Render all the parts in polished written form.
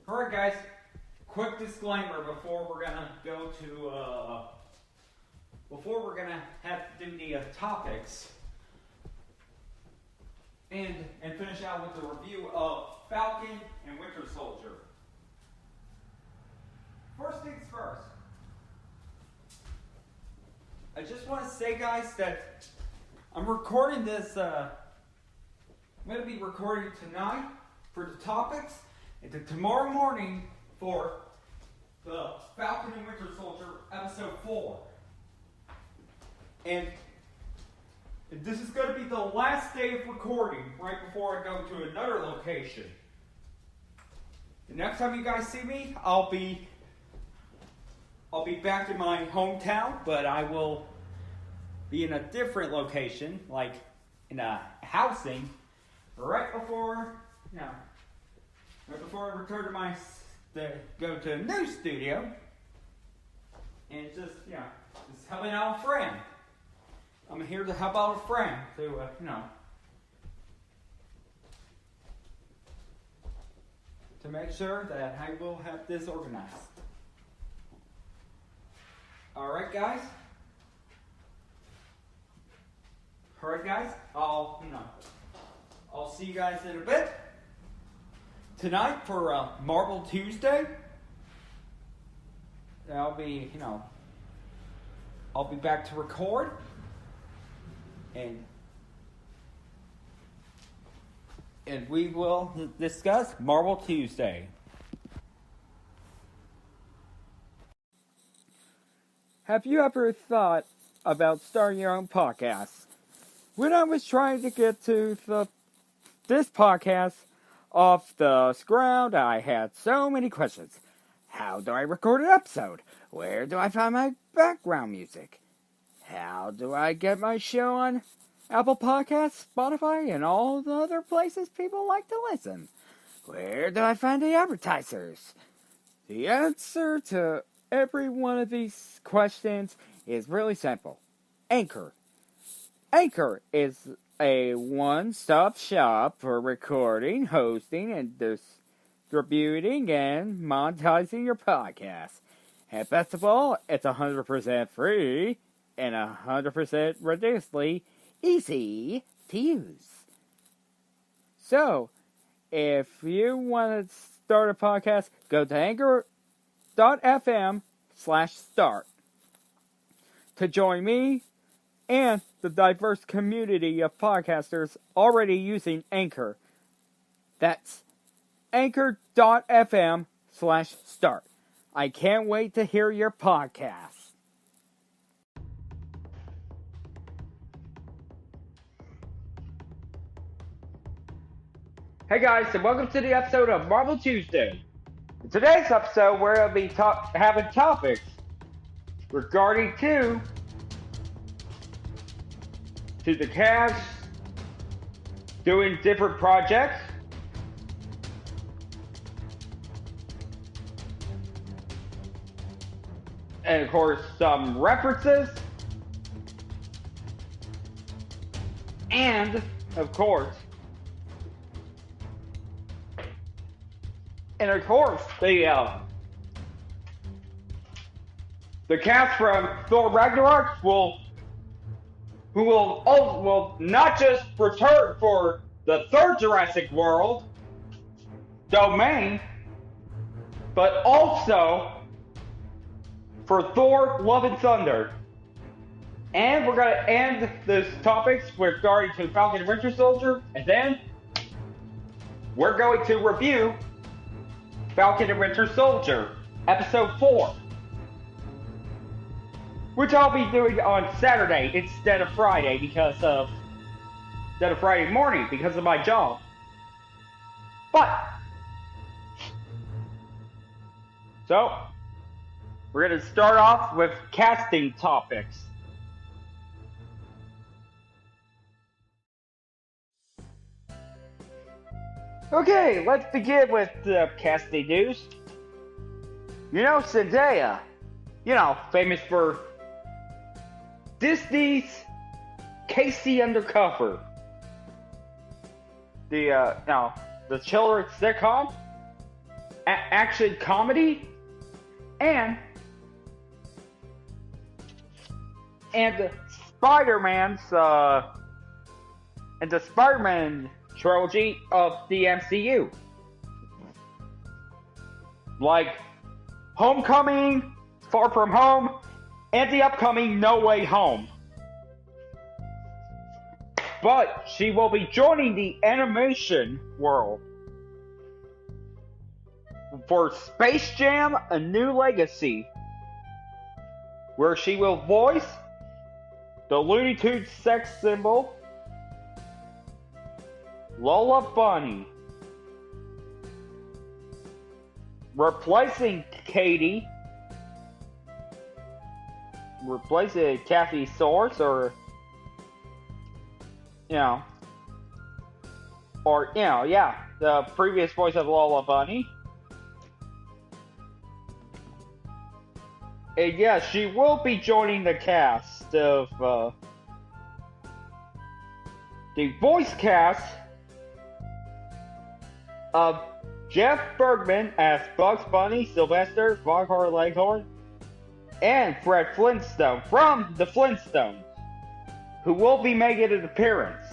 Alright guys, quick disclaimer before we're gonna go to, before we're gonna have to do the topics and finish out with the review of Falcon and Winter Soldier. First things first, I just want to say guys that I'm recording this, I'm going to be recording tonight for the topics and tomorrow morning for the Falcon and Winter Soldier episode 4. And this is going to be the last day of recording right before I go to another location. The next time you guys see me, I'll be back in my hometown, but I will be in a different location, like in a housing, right before I return to go to a new studio, and just helping out a friend. I'm here to help out a friend to make sure that I will have this organized. Alright guys, I'll see you guys in a bit. Tonight for Marvel Tuesday, I'll be back to record, and we will discuss Marvel Tuesday. Have you ever thought about starting your own podcast? When I was trying to get to this podcast off the ground, I had so many questions. How do I record an episode? Where do I find my background music? How do I get my show on Apple Podcasts, Spotify, and all the other places people like to listen? Where do I find the advertisers? The answer to every one of these questions is really simple. Anchor. Anchor is a one-stop shop for recording, hosting, and distributing and monetizing your podcast. And best of all, it's 100% free and 100% ridiculously easy to use. So, if you want to start a podcast, go to anchor.fm/start to join me and the diverse community of podcasters already using Anchor. That's anchor.fm/start. I can't wait to hear your podcast. Hey guys, and welcome to the episode of Marvel Tuesday. In today's episode, we're going to be having topics regarding to the cast doing different projects, and of course some references, and of course the cast from Thor Ragnarok will not just return for the third Jurassic World domain, but also for Thor Love and Thunder. And we're going to end this topics regarding to Falcon and Winter Soldier, and then we're going to review Falcon and Winter Soldier, Episode 4. Which I'll be doing on Saturday instead of Friday Friday morning because of my job. So, we're going to start off with casting topics. Okay, let's begin with the casting news. Zendaya, famous for Disney's Casey Undercover. The children's sitcom. action comedy, and Spider-Man's and the Spider-Man trilogy of the MCU, like Homecoming, Far From Home, and the upcoming No Way Home. But she will be joining the animation world for Space Jam: A New Legacy, where she will voice the Looney Tunes sex symbol Lola Bunny, replacing Kathy Source, or the previous voice of Lola Bunny. And yes, she will be joining the cast of the voice cast of Jeff Bergman as Bugs Bunny, Sylvester, Foghorn Leghorn, and Fred Flintstone from the Flintstones, who will be making an appearance.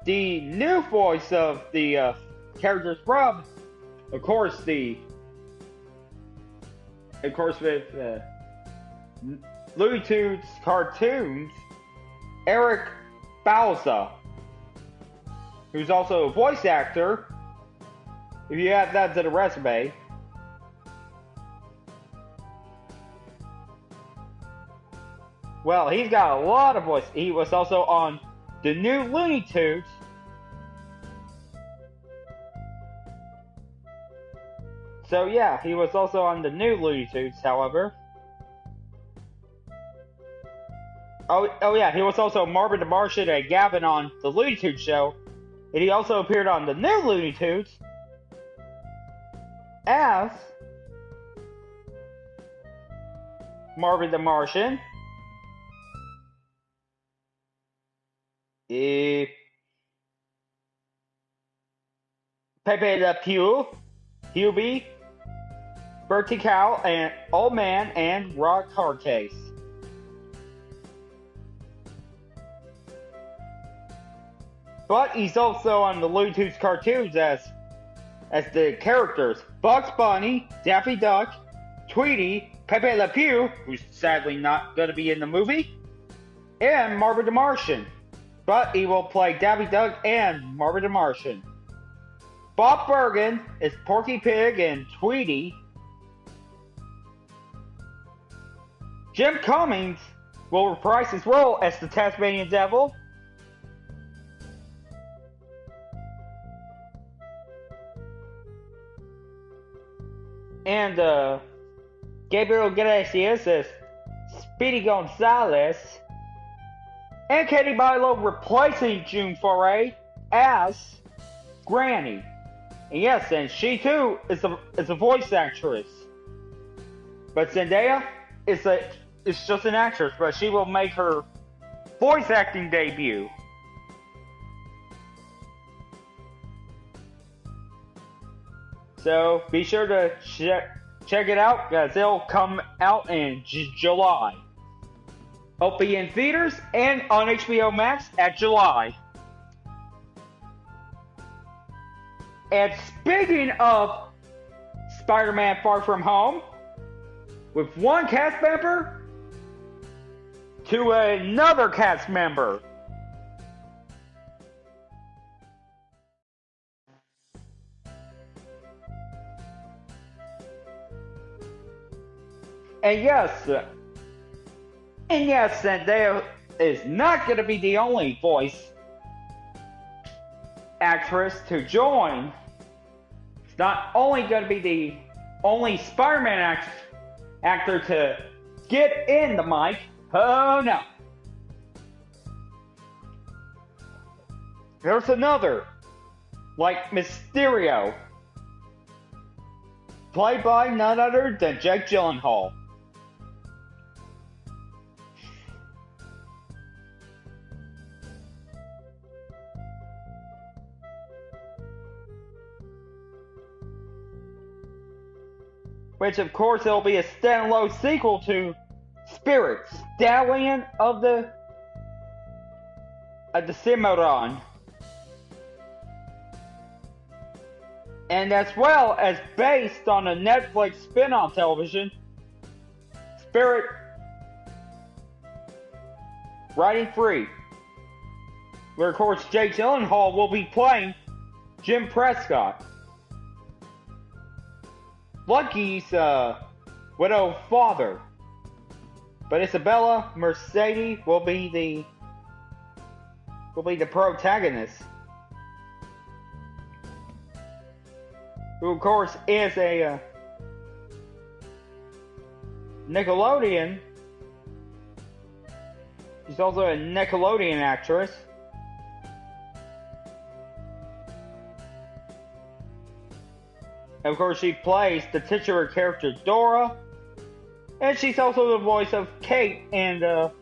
The new voice of the characters from, of course, with Looney Tunes cartoons, Eric Bauza, who's also a voice actor. If you add that to the resume. Well, he's got a lot of voice. He was also on the new Looney Tunes. So yeah, he was also on the new Looney Tunes, however. Oh yeah, he was also Marvin the Martian and Gavin on the Looney Tunes show. And he also appeared on the new Looney Tunes as Marvin the Martian. Pepe Le Pew, Hubie, Bertie Cow, and Old Man, and Rock Hardcase. But he's also on the Looney Tunes cartoons as the characters Bugs Bunny, Daffy Duck, Tweety, Pepe Le Pew, who's sadly not going to be in the movie, and Marvin the Martian. But he will play Daffy Duck and Marvin the Martian. Bob Bergen is Porky Pig and Tweety. Jim Cummings will reprise his role as the Tasmanian Devil. And Gabriel Iglesias as Speedy Gonzales. And Katie Milo replacing June Foray as Granny. And yes, and she too is a voice actress. But Zendaya is just an actress, but she will make her voice acting debut. So be sure to check it out, because it'll come out in July. It'll be in theaters and on HBO Max at July. And speaking of Spider-Man Far From Home, with one cast member to another cast member. And yes, Zendaya is not going to be the only voice actress to join. It's not only going to be the only Spider-Man actor to get in the mic. Oh no. There's another, like Mysterio, played by none other than Jake Gyllenhaal. which of course it'll be a standalone sequel to Spirit, Stallion of the Cimarron. And as well as based on a Netflix spin-off television, Spirit Riding Free, where of course Jake Gyllenhaal will be playing Jim Prescott, Lucky's widow father. But Isabella Mercedes will be the protagonist, who of course is a Nickelodeon. She's also a Nickelodeon actress. And of course, she plays the titular character Dora, and she's also the voice of Kate in the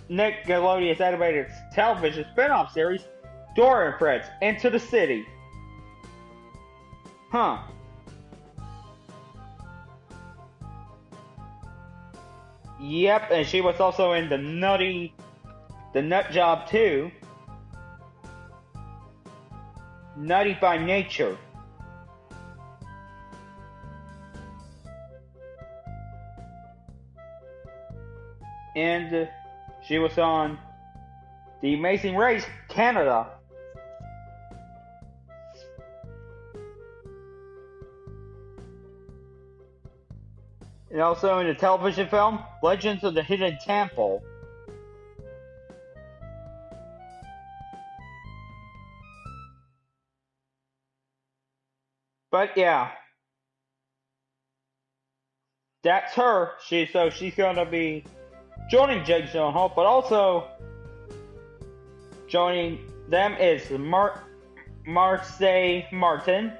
Nickelodeon's animated television spin-off series, Dora and Friends, Into the City. Huh. Yep, and she was also in the Nut Job 2, Nutty by Nature. And she was on The Amazing Race Canada. And also in the television film Legends of the Hidden Temple. But yeah, that's her. She's gonna be joining Jake Gyllenhaal, but also joining them is Marseille Martin,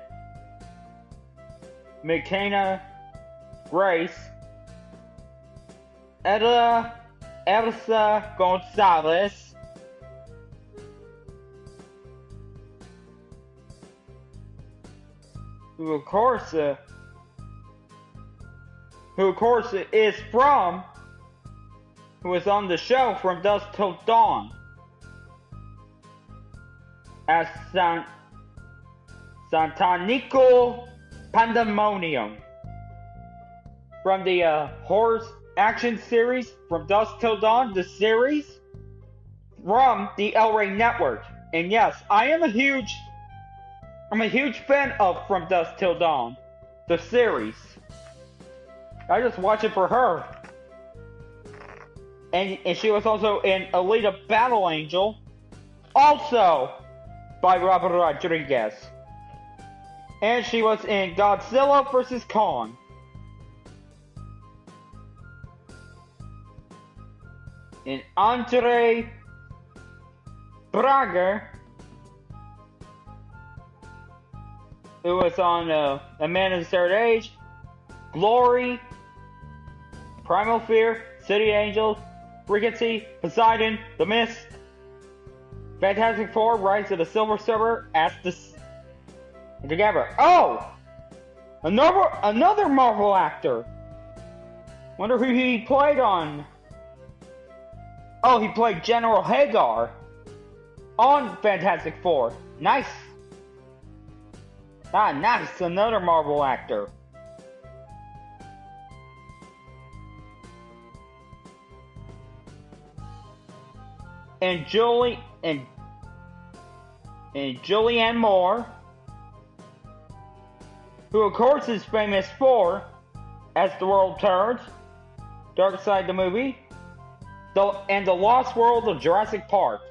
McKenna Grace, Elsa Gonzalez, who of course is from, who was on the show From Dusk Till Dawn as Santanico Pandemonium from the horror action series From Dusk Till Dawn, the series from the El Rey Network. And yes, I'm a huge fan of From Dusk Till Dawn, the series. I just watch it for her. And she was also in Alita Battle Angel, also by Robert Rodriguez. And she was in Godzilla vs. Kong. And Andre Braga, who was on A Man of the Third Age, Glory, Primal Fear, City Angels, Rickety, Poseidon, The Mist, Fantastic Four, Rise of the Silver Surfer, Astus, and together. Oh! Another Marvel actor! Wonder who he played on. Oh, he played General Hagar on Fantastic Four. Nice! Ah, nice! Another Marvel actor. And Julianne Moore, who of course is famous for As the World Turns, Dark Side the movie, and The Lost World of Jurassic Park,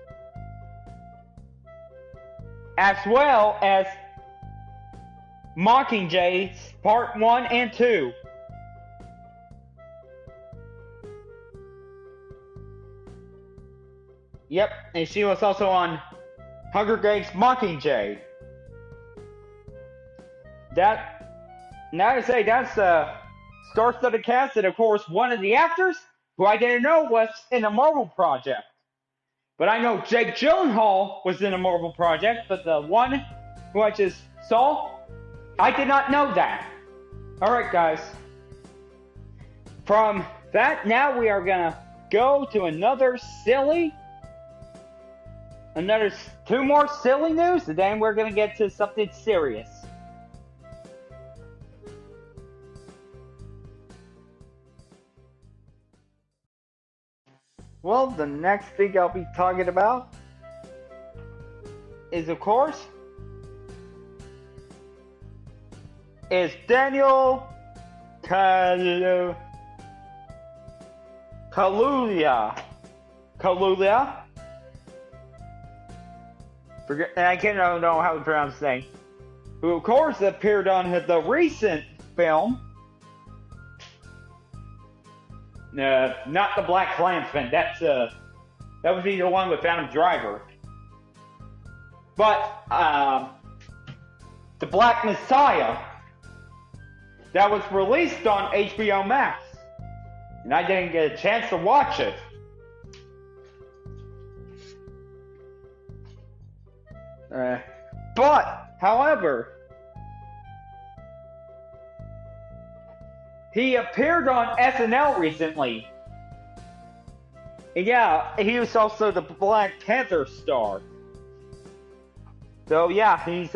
as well as Mockingjay Part 1 and 2. Yep, and she was also on Hunger Games Mockingjay. Now to say that's star-studded cast, and of course one of the actors who I didn't know was in a Marvel project. But I know Jake Gyllenhaal was in a Marvel project, but the one who I just saw, I did not know that. Alright, guys. From that, now we are gonna go to another two more silly news, and then we're gonna get to something serious. Well, the next thing I'll be talking about is, of course, is Daniel Kaluuya. I can't know how to pronounce his name. Who, of course, appeared on the recent film. Not the Black Klansman. That would be the one with Adam Driver. But the Black Messiah, that was released on HBO Max, and I didn't get a chance to watch it. But, however, he appeared on SNL recently. And yeah, he was also the Black Panther star. So yeah, he's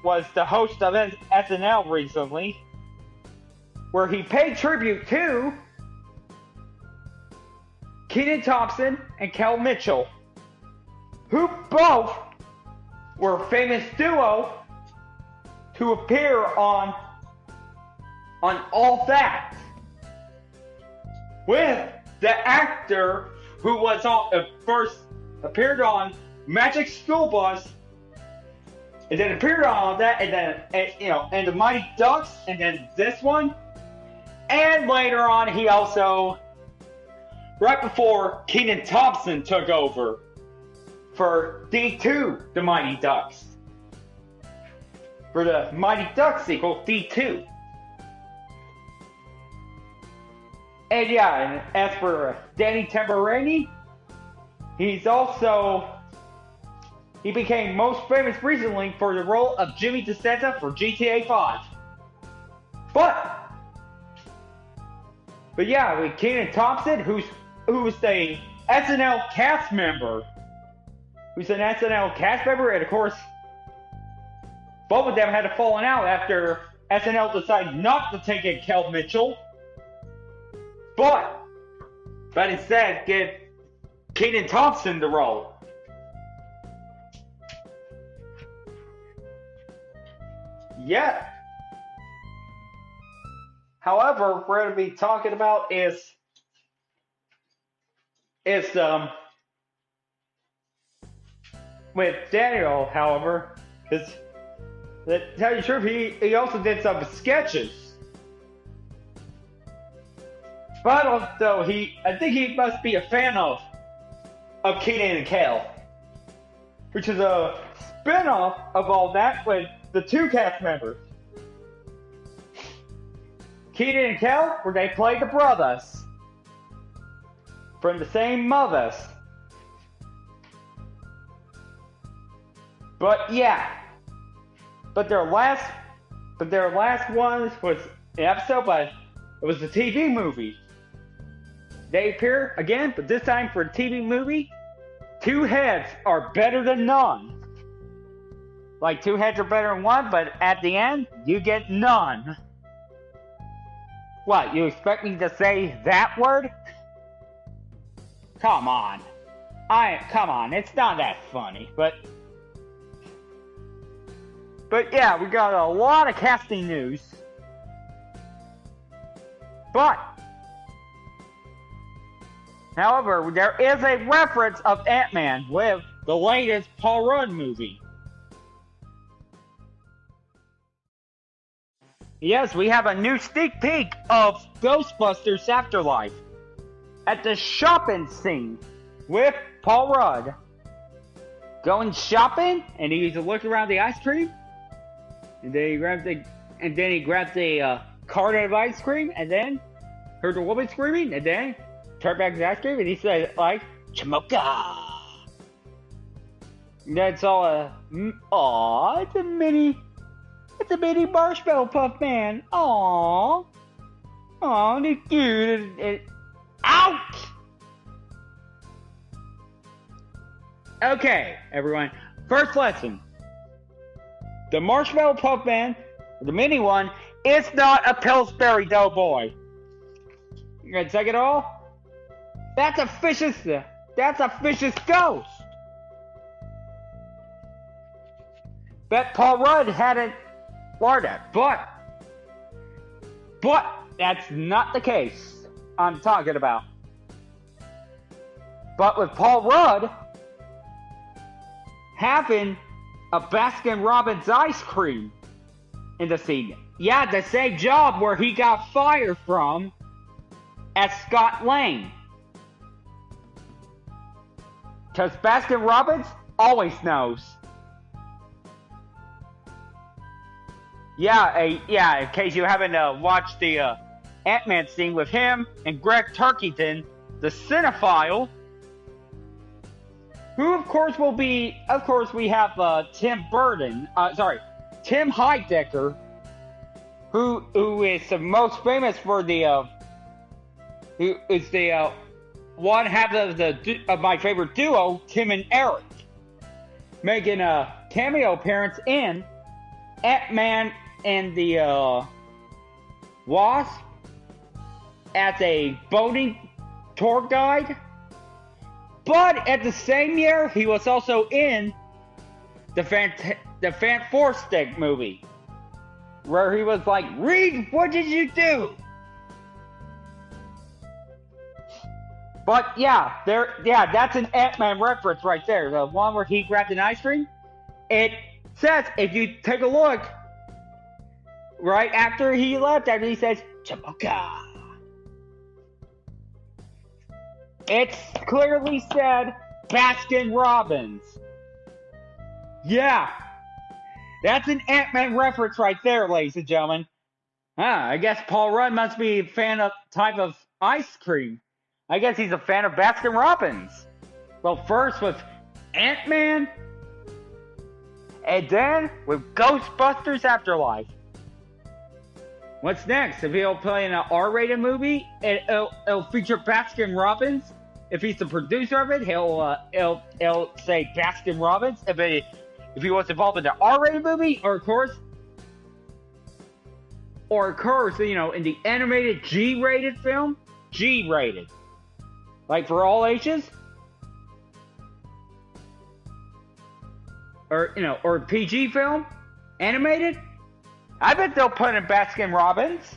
was the host of SNL recently, where he paid tribute to Kenan Thompson and Kel Mitchell, who both were a famous duo to appear on All That, with the actor who was first appeared on Magic School Bus, and then appeared on All That, and then and the Mighty Ducks, and then this one, and later on he also, right before Kenan Thompson took over for D2, the Mighty Ducks, for the Mighty Ducks sequel, D2. And yeah, and as for Danny Tamborani, he became most famous recently for the role of Jimmy DeSanta for GTA 5. But yeah, with Kenan Thompson, who's a SNL cast member, and of course, both of them had a falling out after SNL decided not to take in Kel Mitchell, but instead give Kenan Thompson the role. Yeah. However, we're going to be talking about is with Daniel, however, because to tell you the truth, he also did some sketches. But also, I think he must be a fan of Kenan and Kel, which is a spin-off of All That with the two cast members, Kenan and Kel, where they play the brothers from the same mothers. But yeah, their last one was an episode, but it was a TV movie. They appear again, but this time for a TV movie. Two heads are better than none. Like two heads are better than one, but at the end, you get none. What, you expect me to say that word? Come on. Come on, it's not that funny, but yeah, we got a lot of casting news. But however, there is a reference of Ant-Man with the latest Paul Rudd movie. Yes, we have a new sneak peek of Ghostbusters Afterlife at the shopping scene with Paul Rudd. Going shopping, and he's looking around the ice cream, and then he grabs a carton of ice cream, and then heard the woman screaming, and then turned back to the ice cream, and he said, like, Chamoka. That's all aw, it's a mini marshmallow puff man. Aw. Aw, they're cute. Ouch! Okay, everyone. First lesson. The marshmallow puff man, the mini one, is not a Pillsbury Doughboy. And second of all, that's a fish's ghost. Bet Paul Rudd hadn't learned that, but that's not the case I'm talking about. But with Paul Rudd having a Baskin-Robbins ice cream in the scene, yeah, the same job where he got fired from at Scott Lane. Because Baskin-Robbins always knows. Yeah, in case you haven't watched the Ant-Man scene with him and Greg Turkington, the cinephile, who of course we have Tim Heidecker, who is the most famous for who is the one half of my favorite duo, Tim and Eric, making a cameo appearance in Ant-Man and the Wasp as a boating tour guide. But at the same year, he was also in the Fantastic movie, where he was like, "Reed, what did you do?" But that's an Ant-Man reference right there. The one where he grabbed an ice cream. It says, if you take a look, right after he left, after he says, "Chaboka," it's clearly said Baskin-Robbins. Yeah. That's an Ant-Man reference right there, ladies and gentlemen. I guess Paul Rudd must be a fan of type of ice cream. I guess he's a fan of Baskin-Robbins. Well, first with Ant-Man, and then with Ghostbusters Afterlife. What's next? If he'll play in an R-rated movie, it'll feature Baskin-Robbins. If he's the producer of it, he'll say Baskin-Robbins. If he was involved in the R-rated movie, or of course, in the animated G-rated film, G-rated, like for all ages, or PG film, animated. I bet they'll put in Baskin-Robbins,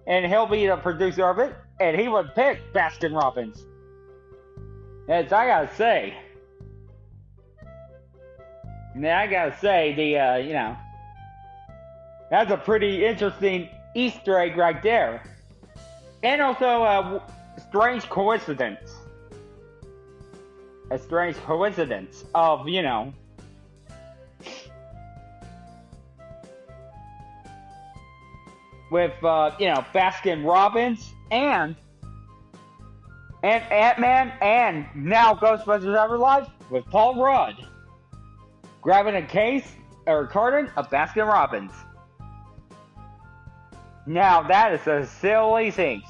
and he'll be the producer of it, and he would pick Baskin-Robbins. As I gotta say, that's a pretty interesting Easter egg right there. And also a strange coincidence. A strange coincidence of, with, Baskin-Robbins and Ant-Man and now Ghostbusters Afterlife with Paul Rudd grabbing a case or a carton of Baskin-Robbins. Now that is a silly thing.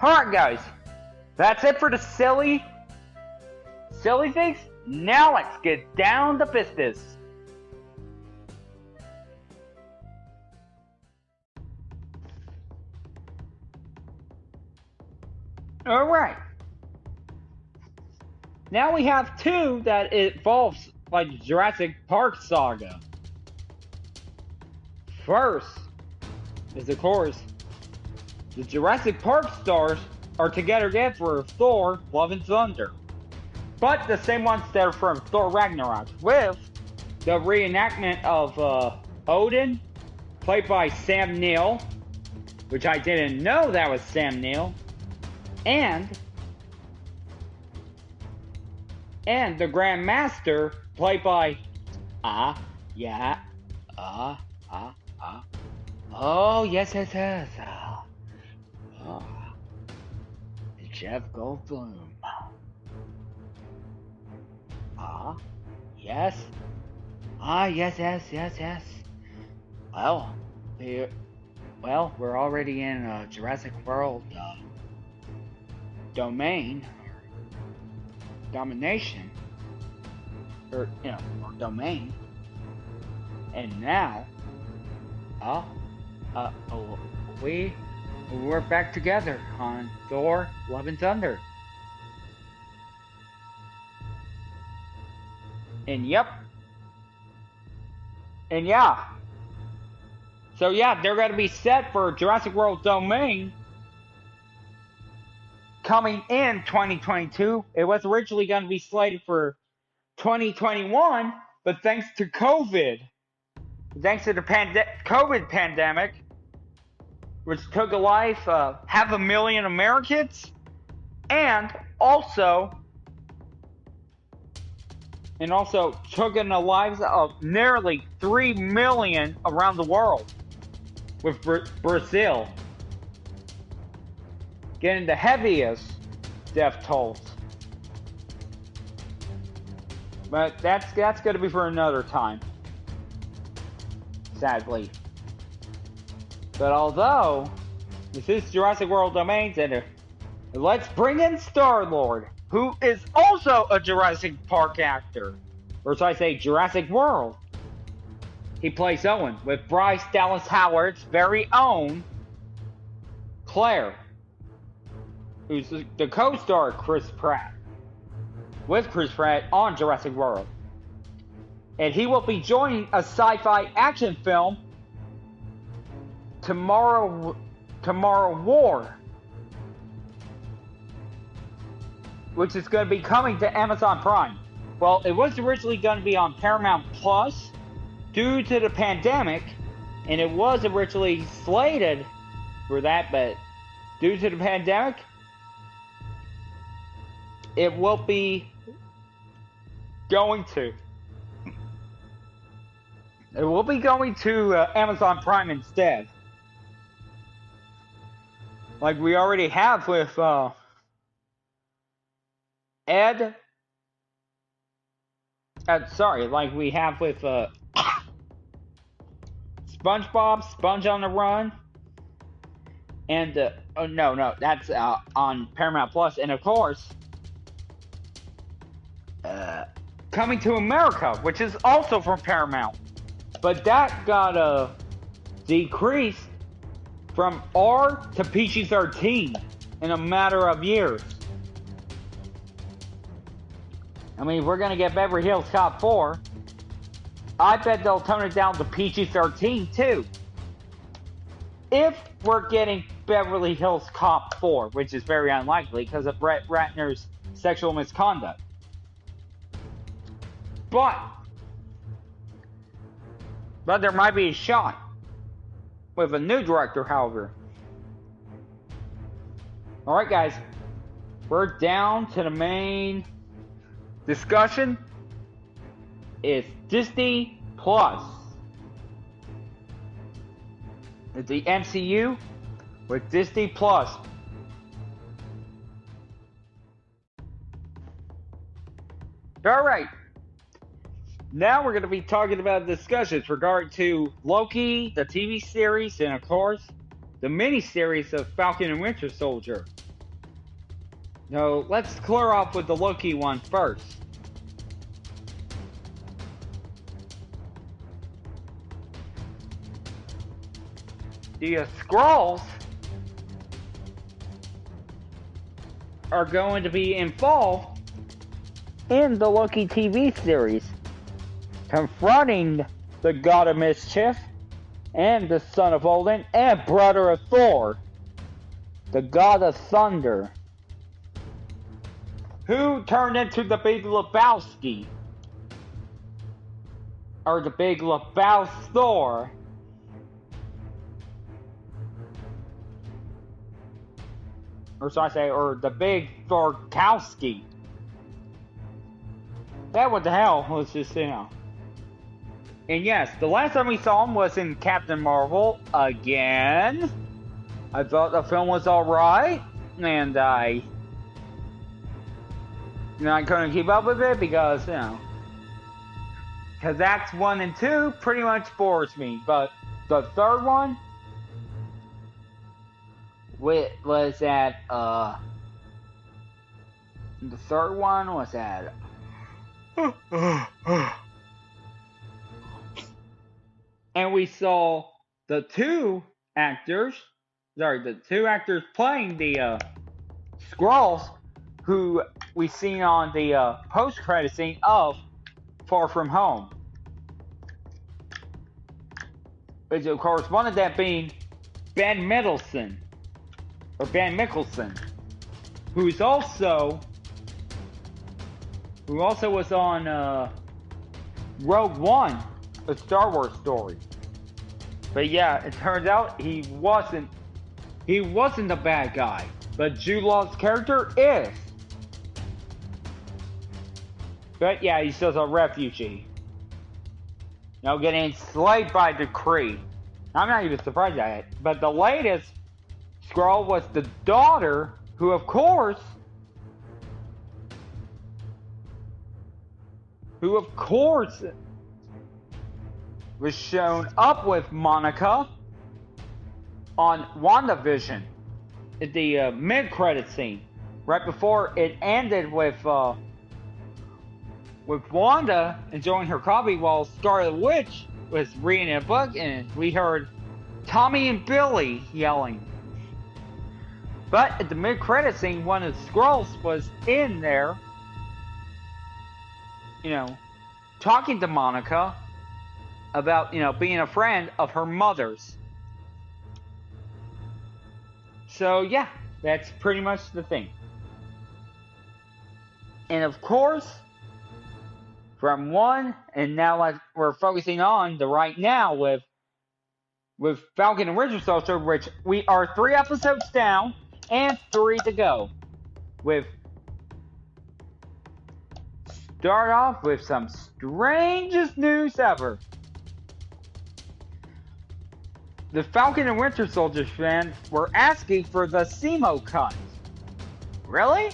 Alright guys, that's it for the silly things. Now let's get down to business. Alright. Now we have two that involves like the Jurassic Park saga. First is of course the Jurassic Park stars are together again for Thor: Love and Thunder. But the same ones that are from Thor Ragnarok, with the reenactment of Odin, played by Sam Neill, which I didn't know that was Sam Neill, and the Grand Master, played by oh yes, Jeff Goldblum. Yes. Yes. Well, we're already in Jurassic World domain, domination, or domain, and now, we're back together on Thor: Love and Thunder. And yep. And yeah. So yeah, they're going to be set for Jurassic World Domain coming in 2022. It was originally going to be slated for 2021, but thanks to COVID, thanks to the COVID pandemic, which took a life of 500,000 Americans, and also took in the lives of nearly 3 million around the world, with Brazil getting the heaviest death tolls. But that's going to be for another time, sadly. But although this is Jurassic World Domains, and let's bring in Star-Lord, who is also a Jurassic Park actor, or so I say Jurassic World. He plays Owen with Bryce Dallas Howard's very own Claire, who's the co-star of Chris Pratt, with Chris Pratt on Jurassic World. And he will be joining a sci-fi action film, Tomorrow War, which is going to be coming to Amazon Prime. Well, it was originally going to be on Paramount Plus due to the pandemic, and it was originally slated for that, but due to the pandemic, it will be going to Amazon Prime instead. Like we already have with like we have with SpongeBob, Sponge on the Run, and that's on Paramount Plus, and of course, Coming to America, which is also from Paramount, but that got decreased from R to PG-13 in a matter of years. I mean, we're gonna get Beverly Hills Cop 4. I bet they'll tone it down to PG-13 too. If we're getting Beverly Hills Cop 4, which is very unlikely because of Brett Ratner's sexual misconduct. But there might be a shot with a new director, however. Alright guys, we're down to the main discussion. It's Disney Plus. It's the MCU with Disney Plus. Alright. Now we're going to be talking about discussions regarding to Loki, the TV series, and of course, the mini-series of Falcon and Winter Soldier. Now, let's clear off with the Loki one first. The Skrulls are going to be involved in the Loki TV series, confronting the God of Mischief and the Son of Odin and brother of Thor, the God of Thunder, who turned into the Big Lebowski, or the Big Lebowski Thor, or so I say, or the Big Thorkowski. That what the hell was just, And yes, the last time we saw him was in Captain Marvel again. I thought the film was alright, and I couldn't keep up with it because, because Acts 1 and 2 pretty much bores me. But the third one was at, the third one was at, and we saw the two actors playing the Skrulls, who we seen on the post-credit scene of Far From Home. Which, of course, one of them being Ben Mendelsohn, who also was on Rogue One, a Star Wars story. But yeah, it turns out he wasn't the bad guy, but Jude Law's character is. But yeah, he's just a refugee. Getting enslaved by decree. I'm not even surprised at it. But the latest Skrull was the daughter, who of course was shown up with Monica on WandaVision at the mid-credit scene, right before it ended with Wanda enjoying her coffee while Scarlet Witch was reading a book, and we heard Tommy and Billy yelling. But at the mid-credit scene, one of the Skrulls was in there, talking to Monica about, being a friend of her mother's. So yeah, that's pretty much the thing. And of course, from one, and now we're focusing on the right now with Falcon and Winter Soldier, which we are 3 episodes down and 3 to go. Start off with some strangest news ever. The Falcon and Winter Soldier fans were asking for the Zemo cut. Really?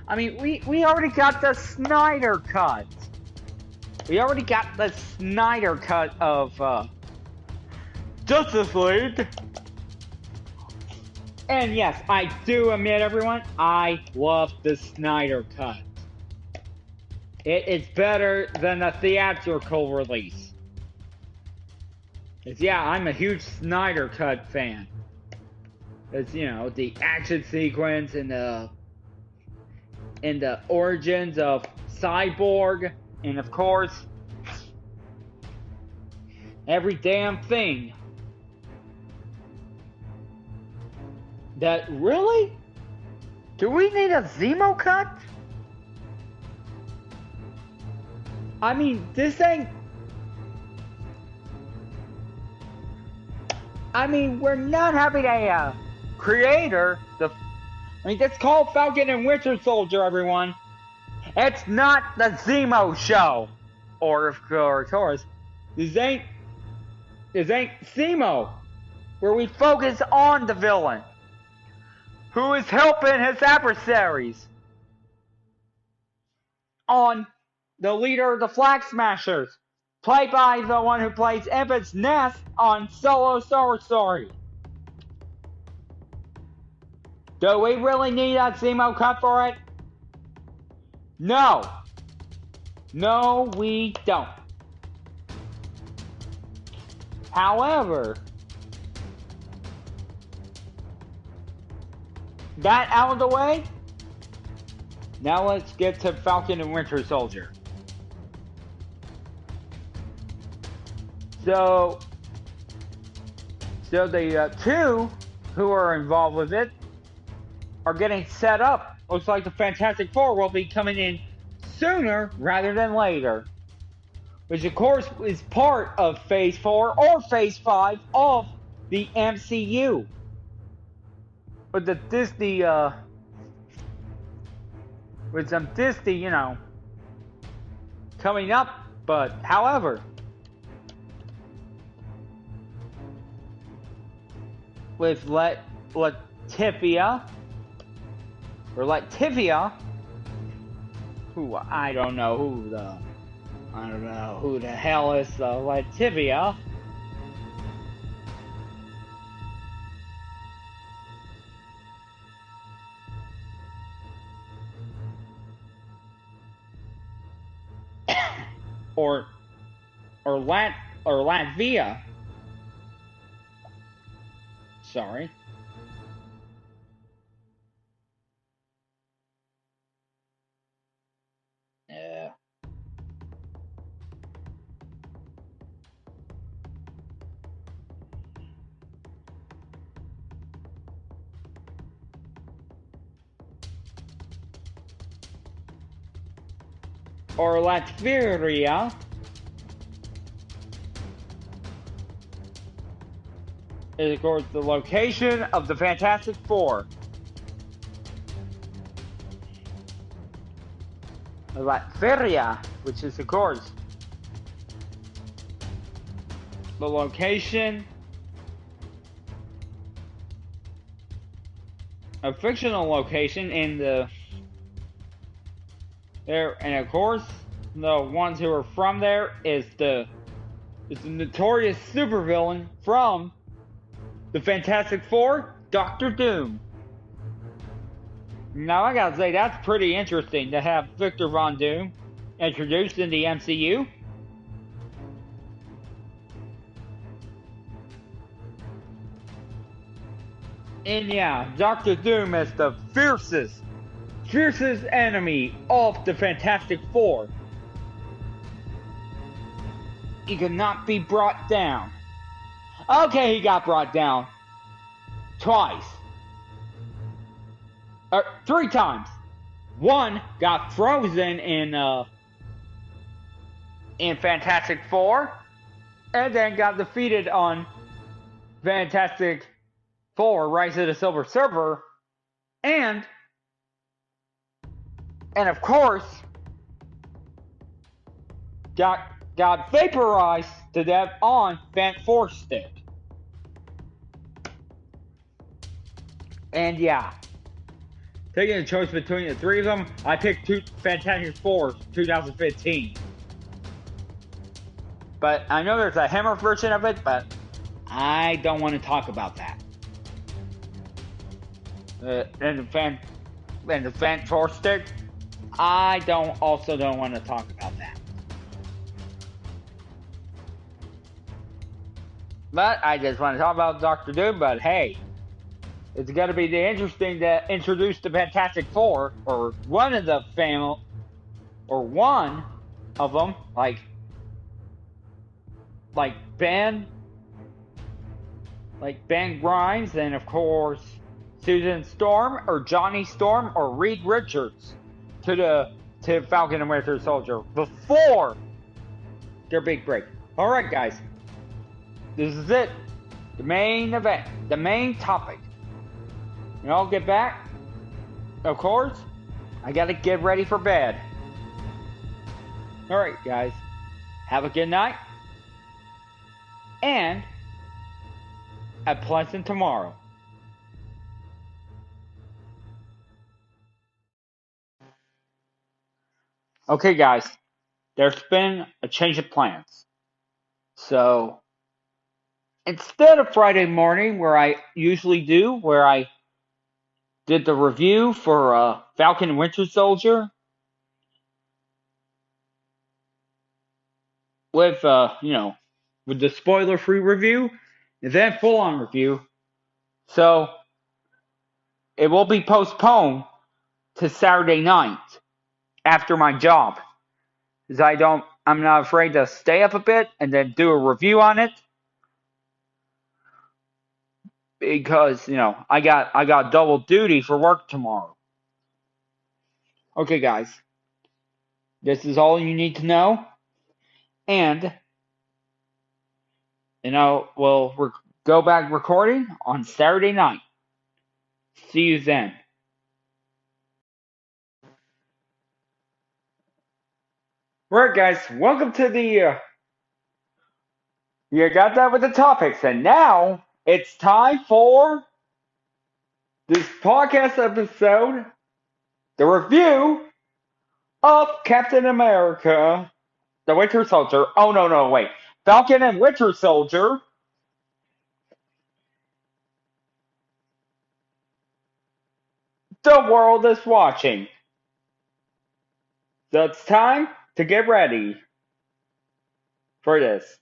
I mean, we already got the Snyder cut. We already got the Snyder cut of Justice League. And yes, I do admit, everyone, I love the Snyder cut. It is better than a theatrical release. Yeah, I'm a huge Snyder cut fan. It's, the action sequence and the origins of Cyborg, and of course, every damn thing. That really? Do we need a Zemo cut? I mean, this ain't... I mean, we're not having a creator. That's called Falcon and Winter Soldier, everyone. It's not the Zemo show. Or, of course, this ain't Zemo, where we focus on the villain, who is helping his adversaries, on the leader of the Flag Smashers, played by the one who plays Evans Ness on Solo Star Wars Story. Do we really need a Zemo cut for it? No. No, we don't. However, that out of the way, now let's get to Falcon and Winter Soldier. So the two who are involved with it are getting set up. Looks like the Fantastic Four will be coming in sooner rather than later, which of course is part of Phase 4 or Phase 5 of the MCU. But the Disney, with some Disney, coming up. But however, with Latifah, who I don't know who I don't know who the hell is Lativia. or Latvia. Sorry. Yeah. Or Latvia is, of course, the location of the Fantastic Four. Latvia, which is, of course, the location, a fictional location in there, and of course, the ones who are from there is the notorious supervillain from the Fantastic Four, Doctor Doom. Now I gotta say, that's pretty interesting to have Victor Von Doom introduced in the MCU. And yeah, Doctor Doom is the fiercest enemy of the Fantastic Four. He cannot be brought down. Okay, he got brought down. Twice. 3 times. One got frozen in Fantastic Four, and then got defeated on Fantastic Four: Rise of the Silver Surfer, and of course got vaporized to death on Fantastic. And yeah, taking a choice between the 3 of them, I picked Fantastic Four 2015. But I know there's a Hammer version of it, but I don't want to talk about that. And the Fantastic, I don't want to talk about that. But I just want to talk about Doctor Doom. But hey, it's got to be interesting to introduce the Fantastic Four, or one of the family, or one of them, like Ben Grimes, and of course Susan Storm, or Johnny Storm, or Reed Richards to Falcon and Winter Soldier before their big break. Alright guys, this is it. The main event, the main topic. And I'll get back. Of course, I gotta get ready for bed. Alright guys, have a good night. And a pleasant tomorrow. Okay guys, there's been a change of plans. So, instead of Friday morning, where I usually do, where I did the review for Falcon and Winter Soldier, with with the spoiler-free review, and then full-on review. So, it will be postponed to Saturday night after my job, because I'm not afraid to stay up a bit and then do a review on it, because I got double duty for work tomorrow. Okay guys, this is all you need to know, and we'll go back recording on Saturday night. See you then. Alright guys, welcome to the you got that with the topics, and now it's time for this podcast episode, the review of Captain America, the Winter Soldier. Oh no, wait. Falcon and Winter Soldier. The world is watching. So it's time to get ready for this.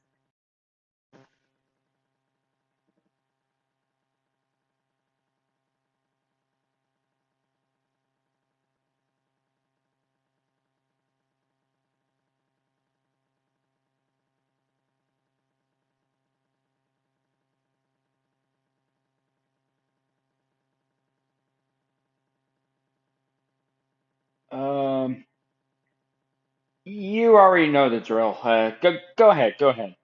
Um, you already know the drill. Go ahead. Go ahead.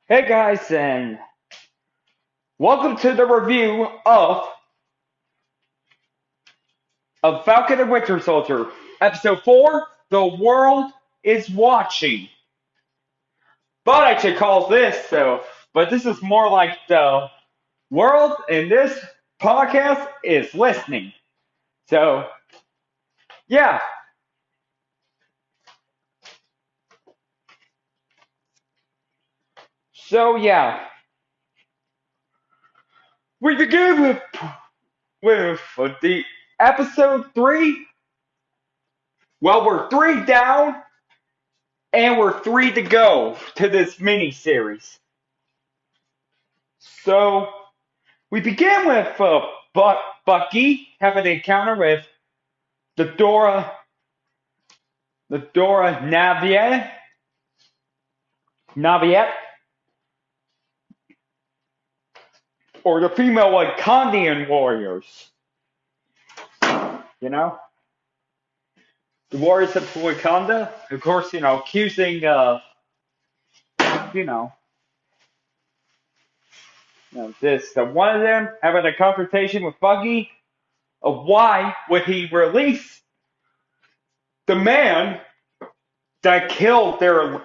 Hey guys, and welcome to the review of Falcon and Winter Soldier, episode 4. The world is watching. But I should call this so. But this is more like the world in this podcast is listening. So, yeah. So, yeah. We begin with the episode 3. Well, we're 3 down, and we're 3 to go to this mini series. So, we begin with Bucky having an encounter with the Dora Naviette, or the female Wakandian warriors. You know? The warriors of Wakanda, of course, accusing, one of them having a confrontation with Bucky of why would he release the man that killed their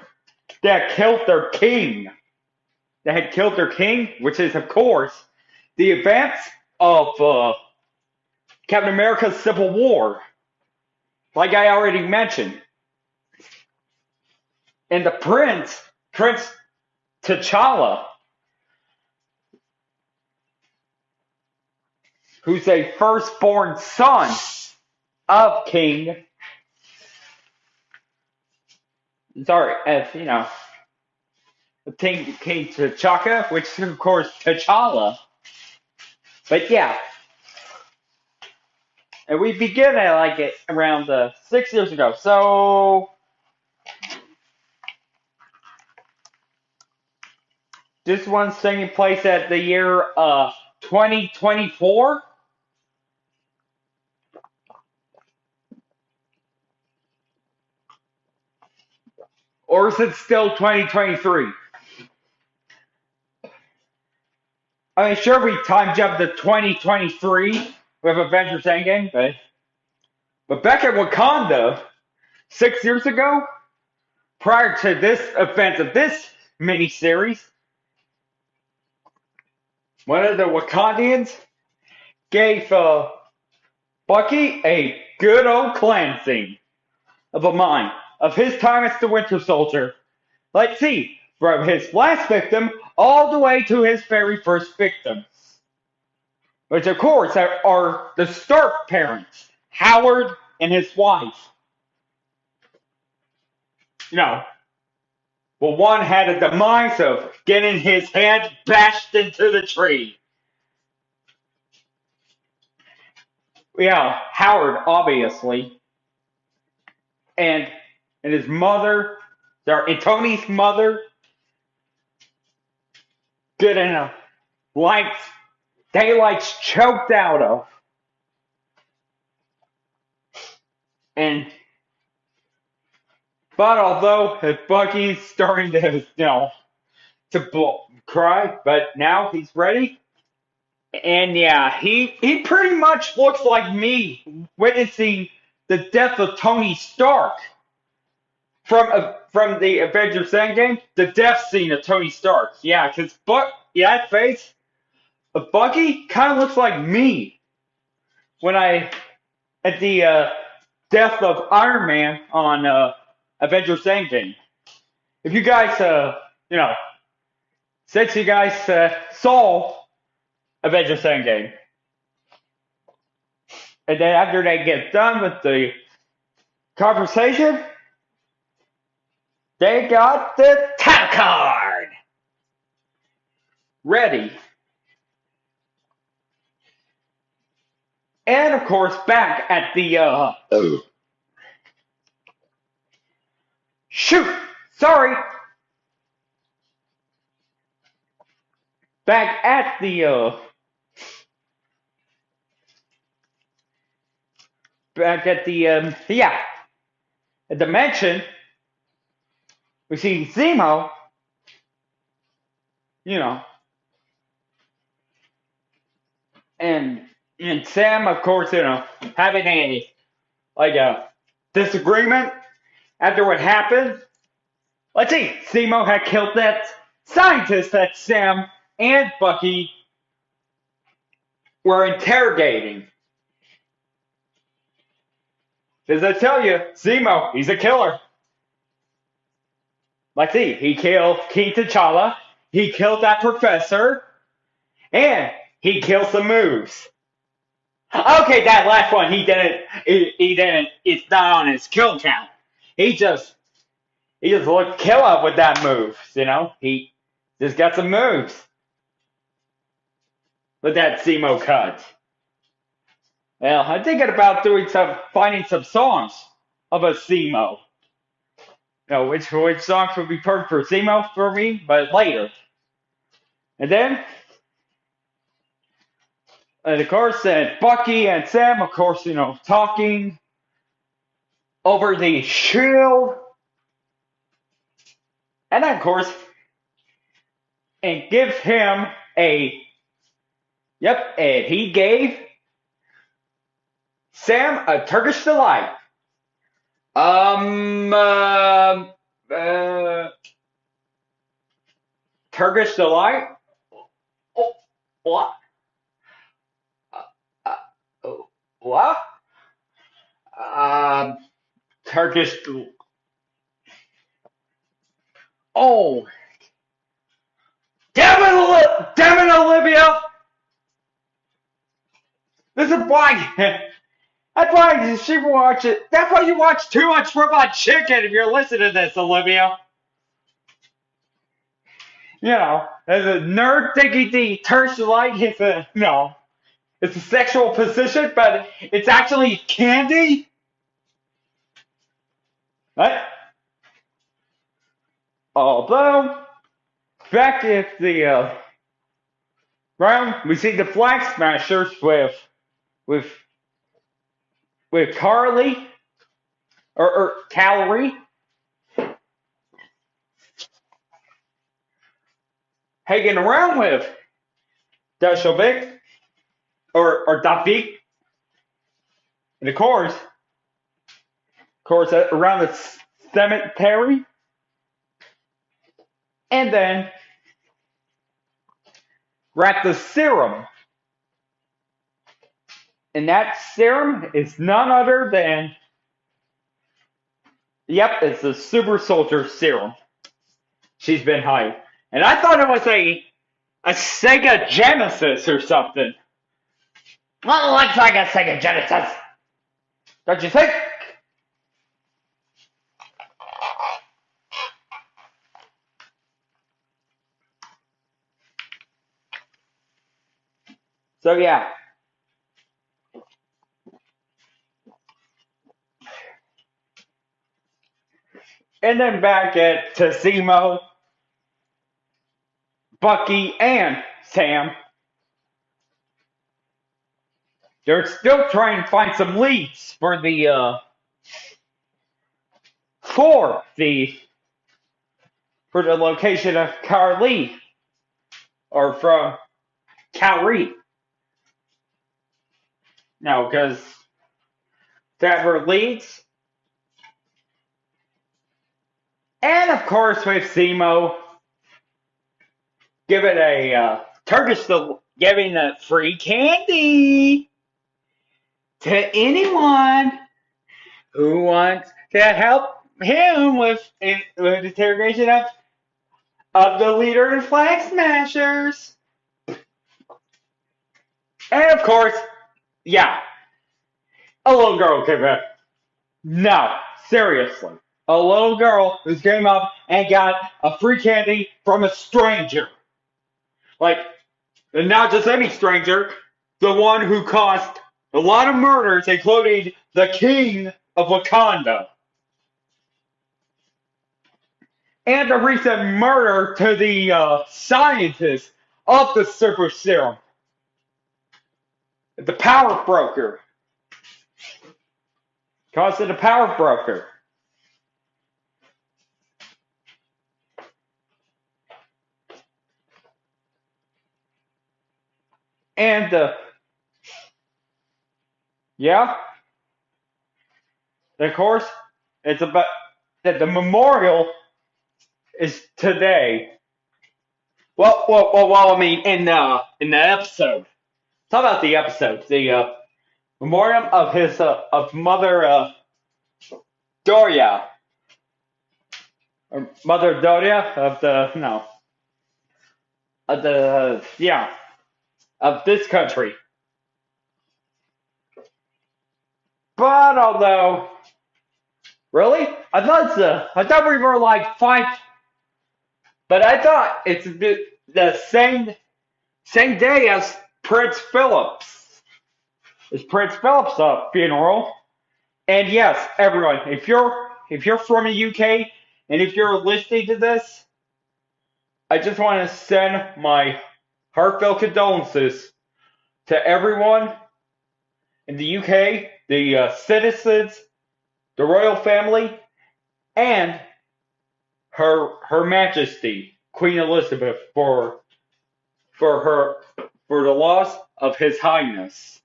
king, which is of course the events of Captain America's Civil War, like I already mentioned, and the Prince T'Challa, who's a firstborn son of King. Sorry, King T'Chaka, which is of course T'Challa. But yeah, and we begin at around 6 years ago. So this one's taking place at the year 2024. Or is it still 2023? I mean, sure, we time jump to 2023 with Avengers Endgame, but back at Wakanda 6 years ago, prior to this event of this miniseries, one of the Wakandians gave Bucky a good old cleansing of a mind of his time as the Winter Soldier. Let's see, from his last victim all the way to his very first victims, which of course are the Stark parents, Howard and his wife. Well, one had a demise of getting his head bashed into the tree. Yeah, Howard, obviously. And his mother, and Tony's mother, getting daylight's choked out of. But although Bucky's starting to cry, but now he's ready. And yeah, he pretty much looks like me witnessing the death of Tony Stark from the Avengers Endgame, the death scene of Tony Stark. Yeah, because that face of Bucky kind of looks like me at the death of Iron Man on Avengers Endgame. If you guys, since you guys saw Avengers Endgame, and then after they get done with the conversation, they got the title card ready. And of course, back at the shoot, sorry, back at the at the mansion, we see Zemo, and Sam, of course, having a disagreement after what happened. Let's see, Zemo had killed that scientist that Sam and Bucky were interrogating. Because I tell you, Zemo, he's a killer. Let's see, he killed King T'Challa, he killed that professor, and he killed some moves. Okay, that last one, he didn't, it's not on his kill count. He just looked killer with that move, he just got some moves with that Zemo cut. Well, I'm thinking about finding some songs of a Zemo. Which songs would be perfect for Zemo for me, but later. And then, and of course, Bucky and Sam, of course, talking over the shield. And then, of course, and give him and he gave Sam a Turkish delight. Turkish delight? Oh, what? What? Turkish. Oh. Damn it, Olivia! This is why. That's why you should watch it. That's why you watch too much Robot Chicken if you're listening to this, Olivia. As a nerd thinking the Turkish delight is it's a sexual position, but it's actually candy. Right? Although, back at the round, we see the Flag Smashers with Carly or Calorie hanging around with Dashovic or Davik, and of course around the cemetery, and then wrap the serum. And that serum is none other than, it's the Super Soldier Serum. She's been hyped. And I thought it was a Sega Genesis or something. Well, it looks like a Sega Genesis. Don't you think? So, yeah. And then back at Zemo, Bucky, and Sam. They're still trying to find some leads for the location of Carly, or from Cowrie. No, because that were leads. And of course, with Zemo giving a Turkish, giving a free candy. to anyone who wants to help him with interrogation of the leader of Flag Smashers. And of course, yeah, a little girl came up. No, seriously. A little girl who came up and got a free candy from a stranger. Like, and not just any stranger, the one who caused a lot of murders, including the king of Wakanda. And a recent murder to the scientist of the super serum. The power broker. Caused it a power broker. And, yeah, of course, it's about that the memorial is today. Well, I mean, in the episode. Talk about the episode. The memoriam of his of Mother Doria, or Mother Doria of the no of the yeah of this country. But although, really, I thought we were like five, but I thought it's the same day as Prince Philip's. It's Prince Philip's funeral. And yes, everyone, if you're from the UK and if you're listening to this, I just want to send my heartfelt condolences to everyone in the UK, the citizens, the royal family, and Her Majesty Queen Elizabeth for the loss of His Highness.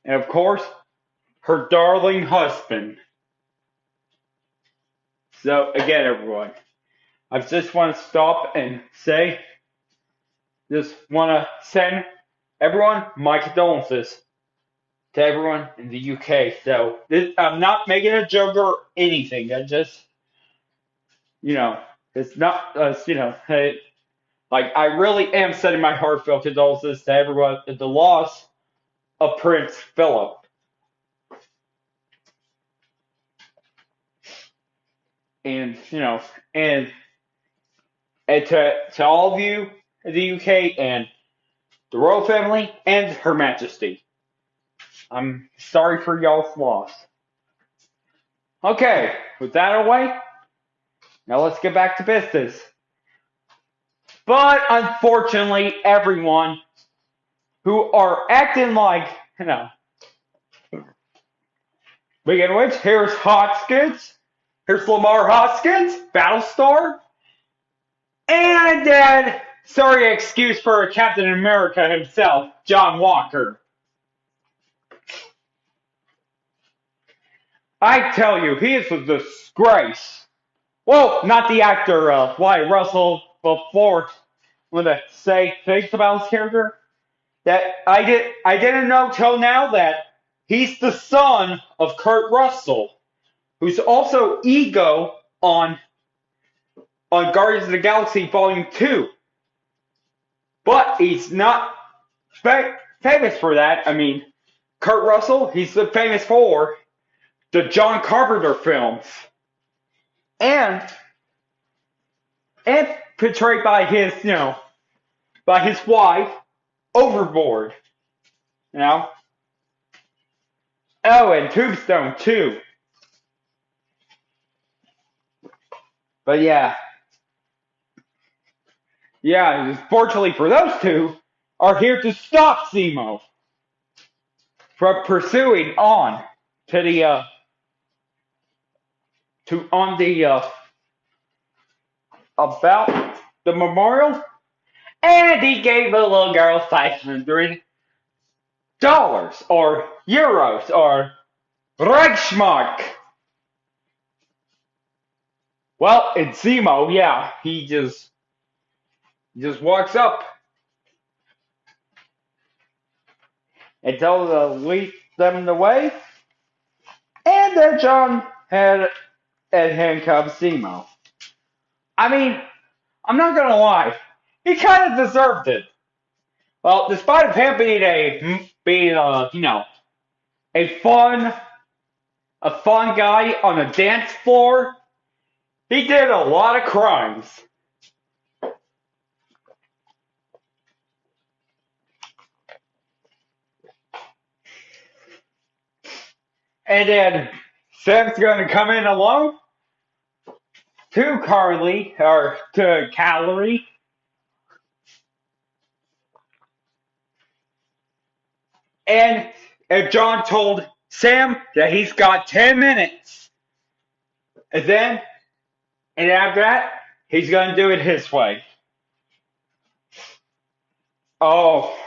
And of course, her darling husband. So again, everyone, I just want to stop and say, just want to send everyone my condolences to everyone in the UK. So I'm not making a joke or anything. I just, it's not, hey, like I really am sending my heartfelt condolences to everyone at the loss of Prince Philip. And, and to all of you in the UK and the royal family and Her Majesty, I'm sorry for y'all's loss. Okay, with that away, now let's get back to business. But unfortunately, everyone who are acting like, speaking of which, here's Hoskins. Here's Lamar Hoskins, Battlestar. And then, sorry excuse for Captain America himself, John Walker. I tell you, he is a disgrace. Well, not the actor, Wyatt Russell, before I'm gonna say things about his character that I didn't know till now that he's the son of Kurt Russell, who's also Ego on Guardians of the Galaxy Volume 2. But he's not famous for that. I mean, Kurt Russell, he's famous for the John Carpenter films. And portrayed by his, by his wife, Overboard. Oh, and Tombstone too. But yeah, fortunately for those two, are here to stop Zemo from pursuing on to the about the memorial, and he gave the little girl $500 or euros or Reichsmark. Well, it's Zemo, yeah, he just walks up and told to lead them the way. And then John had handcuffed Zemo. I mean, I'm not gonna lie, he kind of deserved it. Well, despite him being a fun guy on a dance floor, he did a lot of crimes. And then Sam's gonna come in alone to Calorie. And John told Sam that he's got 10 minutes. And after that, he's going to do it his way. Oh,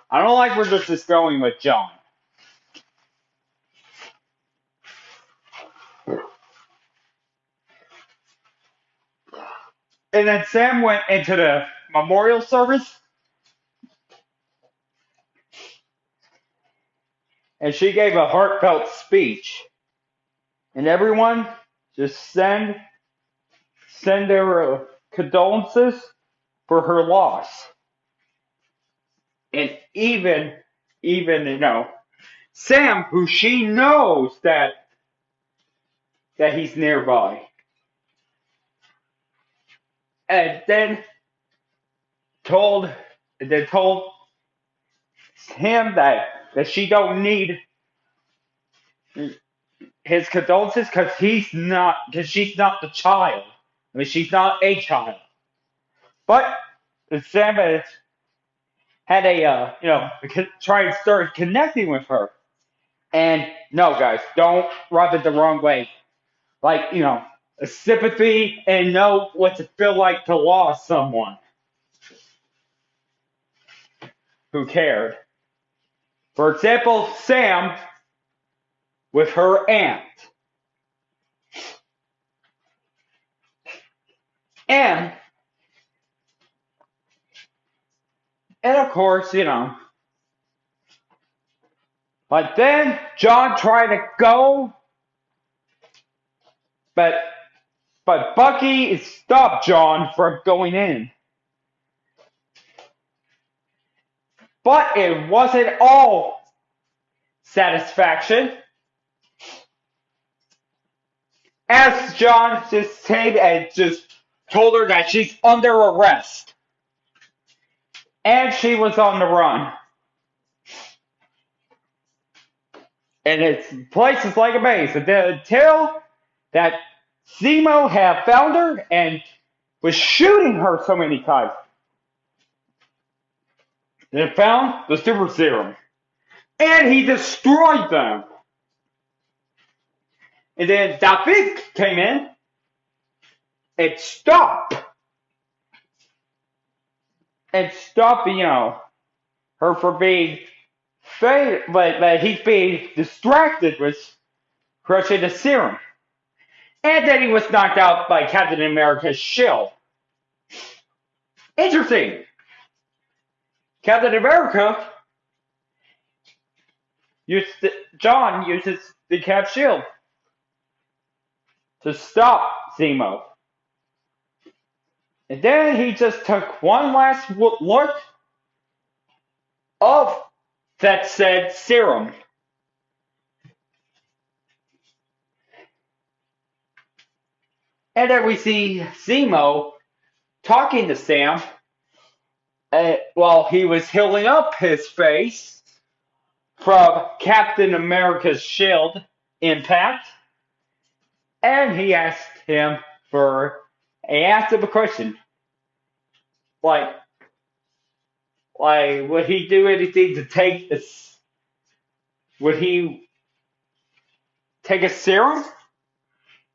I don't like where this is going with John. And then Sam went into the memorial service. And she gave a heartfelt speech. And everyone just send their condolences for her loss. And even Sam, who she knows that he's nearby. And then told him that she don't need his condolences because she's not the child. I mean, she's not a child. But Sam had try and start connecting with her. And no, guys, don't rub it the wrong way. Like, a sympathy and know what to feel like to lose someone who cared. For example, Sam with her aunt. And of course, but then John tried to go, but Bucky stopped John from going in. But it wasn't all satisfaction. As John just came and just told her that she's under arrest. And she was on the run. And it's places like a maze until that Zemo had found her and was shooting her so many times. And found the super serum. And he destroyed them. And then David came in and stopped. And stopped, her from being but he's being distracted with crushing the serum. And then he was knocked out by Captain America's shield. Interesting. Captain America John uses the Cap shield to stop Zemo. And then he just took one last look of that said serum. And then we see Zemo talking to Sam while he was healing up his face from Captain America's shield impact. And he asked him a question. Like, would he do anything to take this? Would he take a serum?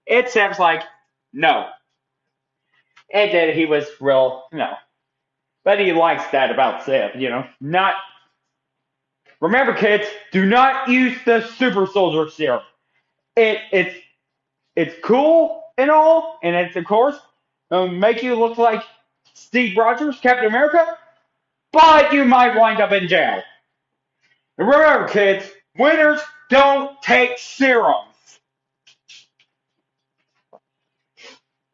It sounds like no. And then he was real, But he likes that about Sam, Not. Remember, kids, do not use the super soldier serum. It's cool and all, and it's of course make you look like Steve Rogers, Captain America, but you might wind up in jail. And remember, kids, winners don't take serums.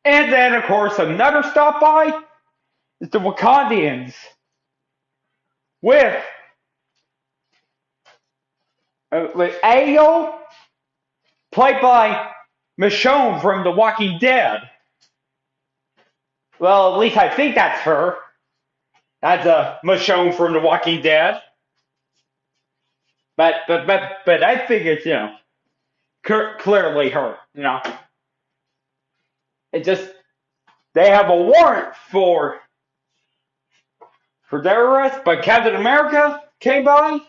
And then, of course, another stop by is the Wakandians with Ayo, played by Michonne from The Walking Dead. Well, at least I think that's her. That's Michonne from The Walking Dead. But I think it's, clearly her, It just, they have a warrant for their arrest, but Captain America came by.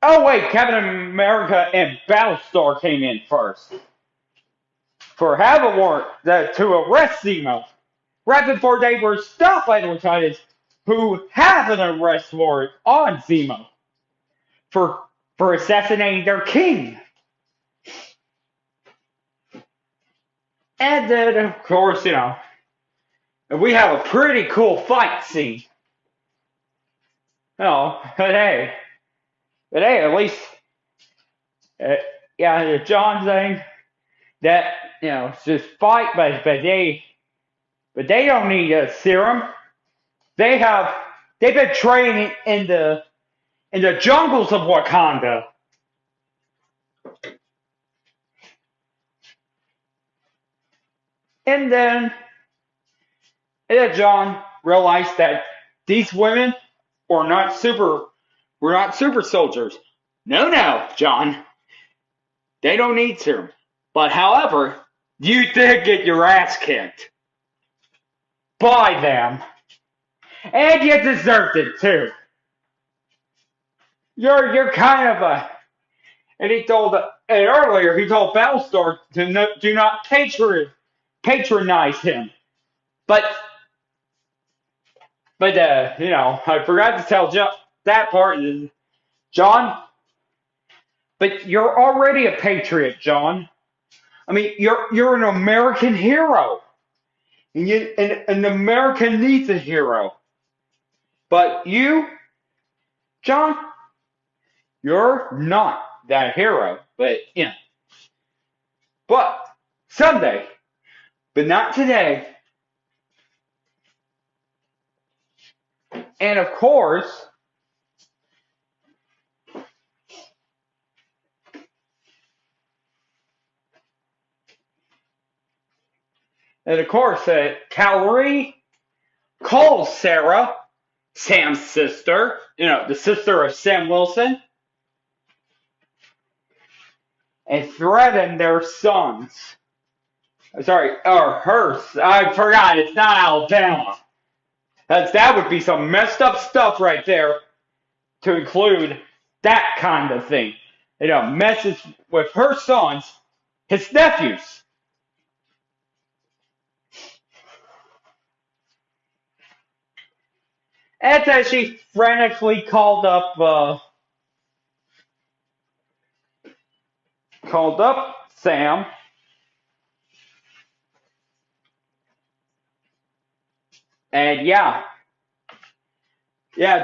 Oh wait, Captain America and Battlestar came in first. For have a warrant to arrest Zemo. Right before they were stopped by the Wakandans, who have an arrest warrant on Zemo for assassinating their king. And then, of course, we have a pretty cool fight scene. But hey, at least, John saying that, it's just fight, but they don't need a serum. They've been training in the jungles of Wakanda. And then John realized that these women were not super soldiers. No, John. They don't need serum. But however, you did get your ass kicked by them. And you deserved it too. You're kind of a, and earlier he told Battlestar to do not patronize him. But I forgot to tell that part, John. But you're already a patriot, John. I mean, you're an American hero, and an American needs a hero. But you, John, you're not that hero. But but someday, but not today. And of course, Callie calls Sarah, Sam's sister, the sister of Sam Wilson, and threatened their sons. Sorry, or hers. I forgot, it's not Alabama. That would be some messed up stuff right there to include that kind of thing. Messes with her sons, his nephews. And then she frantically called up Sam. And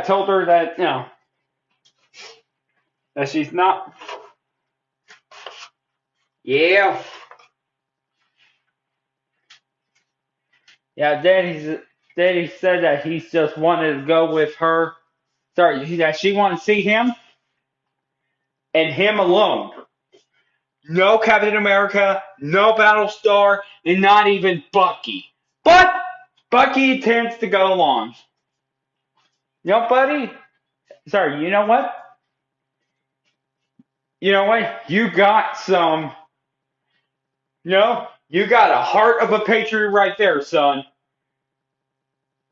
told her that, that she's not, Daddy said that he's just wanted to go with her. Sorry, that she wanted to see him and him alone. No Captain America, no Battlestar, and not even Bucky. But Bucky tends to go along. Buddy? Sorry, you know what? You got some. You got a heart of a patriot right there, son.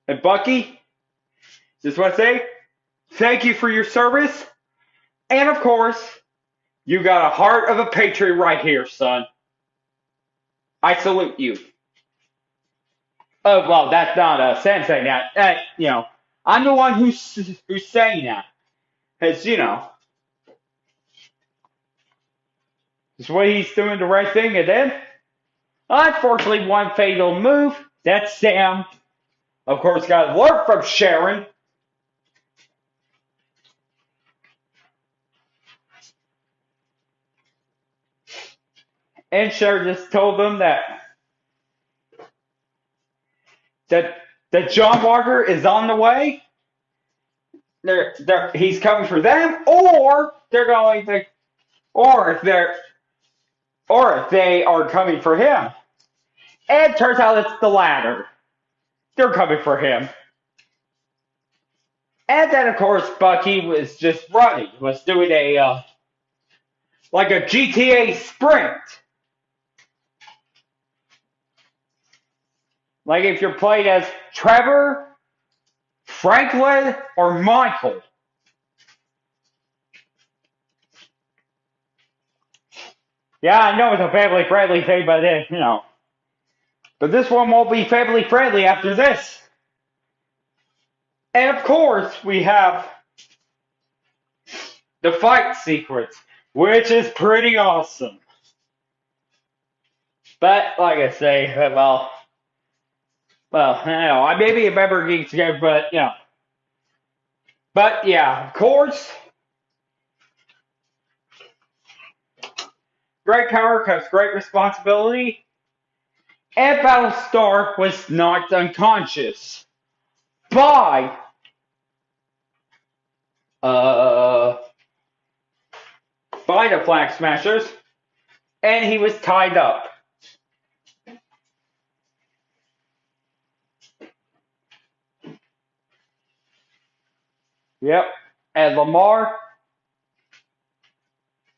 And Bucky, just want to say, thank you for your service. And of course, you got a heart of a patriot right here, son. I salute you. Oh, well, that's not Sam saying that. I'm the one who's saying that. It's, it's what he's doing the right thing. And then, unfortunately, one fatal move. That's Sam. Of course, got to learn from Sharon. and Cher just told them that John Walker is on the way. He's coming for them, or they're going to, or if they are coming for him. And it turns out it's the latter. They're coming for him. And then, of course, Bucky was just running, was doing like a GTA sprint. Like if you're playing as Trevor, Franklin, or Michael. Yeah, I know it's a family-friendly thing, but But this one won't be family-friendly after this. And of course, we have the fight sequence, which is pretty awesome. But like I say, well, I don't know. I may be a member of Geeks Game, but But yeah, of course, great power comes great responsibility. And Battlestar was knocked unconscious by the Flag Smashers, and he was tied up. Yep, and Lamar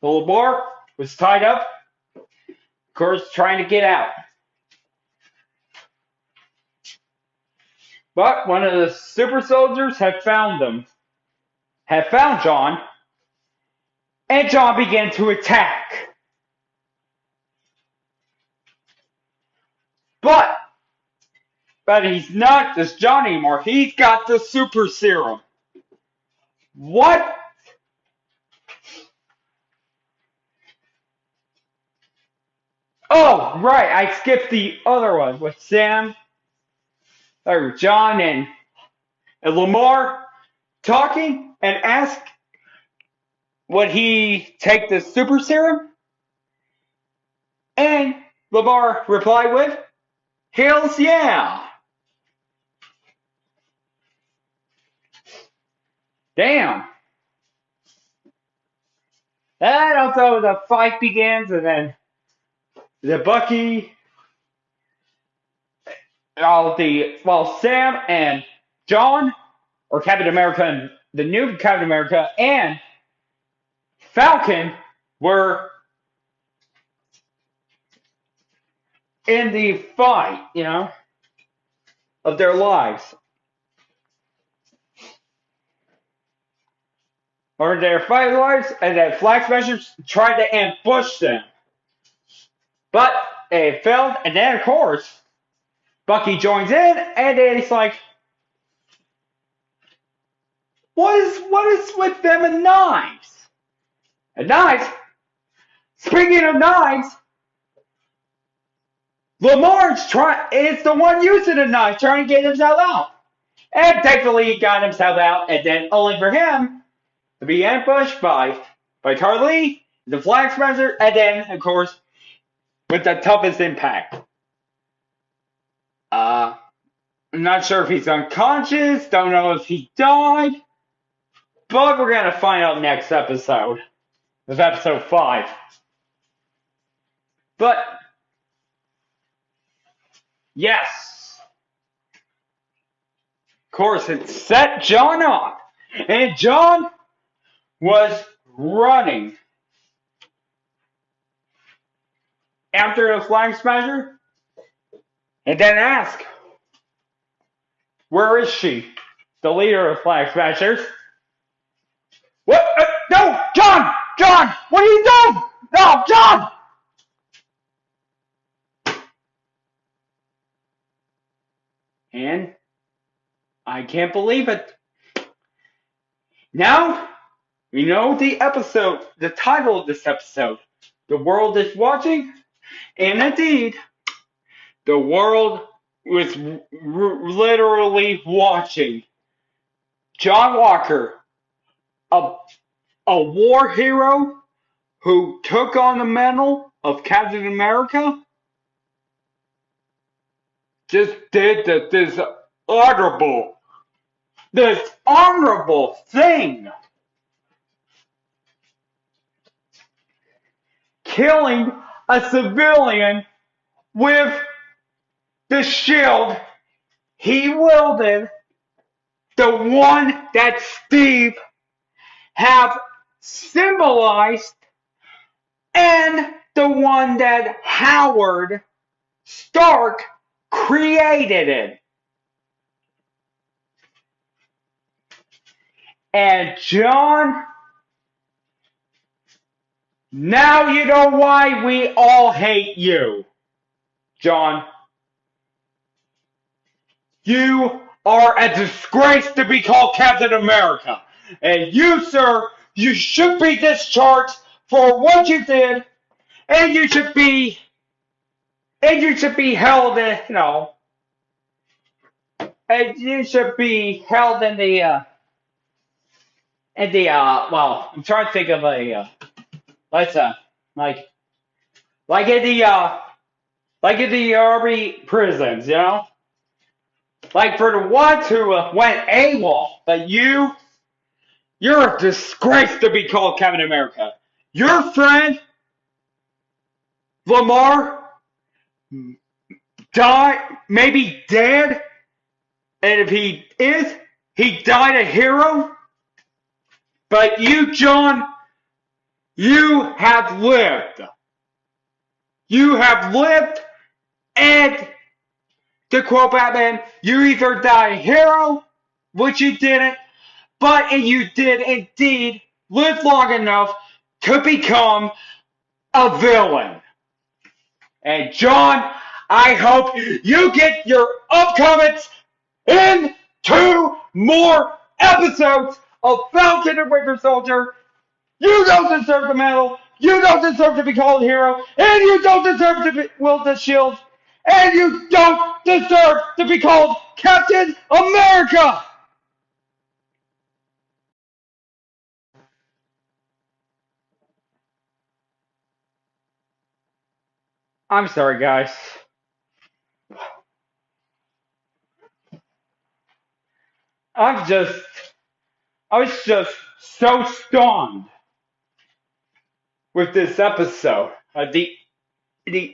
was tied up, of course, trying to get out. But one of the super soldiers had found John, and John began to attack. But he's not just John anymore. He's got the super serum. What? Oh, right. I skipped the other one with Sam, or John, and Lamar talking and ask would he take the super serum? And Lamar replied with, "Hells yeah." Damn. And also the fight begins, and then the Bucky, Sam and John, or Captain America, and the new Captain America, and Falcon were in the fight, of their lives. Or their fight lives, and then Flag Smashers tried to ambush them. But it failed, and then of course, Bucky joins in, and then he's like, what is with them and knives? And knives? Speaking of knives, Lamar's is the one using the knife, trying to get himself out. And thankfully he got himself out, and then only for him to be ambushed by Carly, the Flag Smasher, and then, of course, with the toughest impact. I'm not sure if he's unconscious, don't know if he died, but we're gonna find out next episode. It's episode 5. But, yes. Of course, it set John off. And John was running after the Flag Smasher, and then asked, where is she? The leader of Flag Smashers. What? No! John! John! What are you doing? No, John! And I can't believe it. Now, we know the title of this episode. The world is watching, and indeed, the world was literally watching. John Walker, a war hero who took on the mantle of Captain America just did this honorable thing, killing a civilian with the shield he wielded, the one that Steve have symbolized, and the one that Howard Stark created it. And John, now you know why we all hate you. John, you are a disgrace to be called Captain America. And you, sir, you should be discharged for what you did, and you should be held and you should be held in the well, I'm trying to think of let's like in the army prisons, like for the ones who went AWOL. But you're a disgrace to be called Captain America. Your friend Lamar died, maybe dead, and if he is, he died a hero. But you, John, you have lived. You have lived, and to quote Batman, you either die a hero, which you didn't, but you did indeed live long enough to become a villain. And John, I hope you get your upcoming in 2 more episodes of Falcon and Winter Soldier. You don't deserve the medal. You don't deserve to be called a hero. And you don't deserve to wield the shield. And you don't deserve to be called Captain America. I'm sorry, guys. I was just so stunned with this episode. The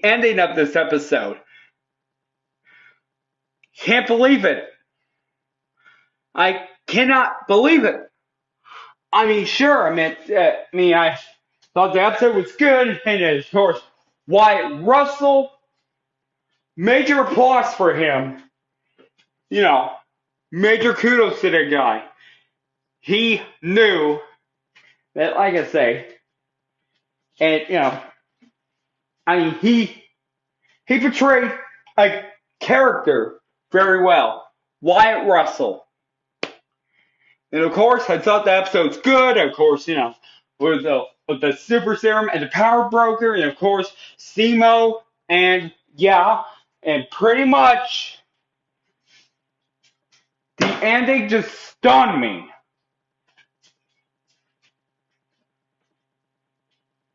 ending of this episode. Can't believe it. I cannot believe it. I mean, sure. I thought the episode was good, and of course, Wyatt Russell. Major applause for him. Major kudos to the guy. He knew that, like I say, and he portrayed a character very well, Wyatt Russell. And of course, I thought the episode's good. Of course, with the super serum and the power broker, and of course, Zemo, and pretty much the ending just stunned me.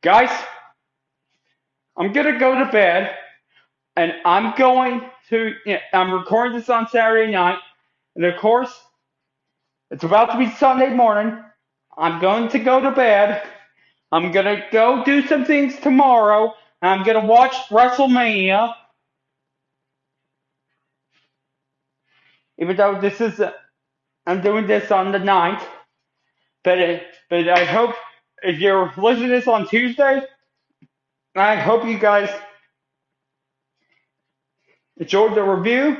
Guys, I'm gonna go to bed, and I'm recording this on Saturday night, and of course, it's about to be Sunday morning. I'm going to go to bed. I'm gonna go do some things tomorrow, and I'm gonna watch WrestleMania. Even though I'm doing this on the 9th, but I hope if you're listening to this on Tuesday, I hope you guys enjoyed the review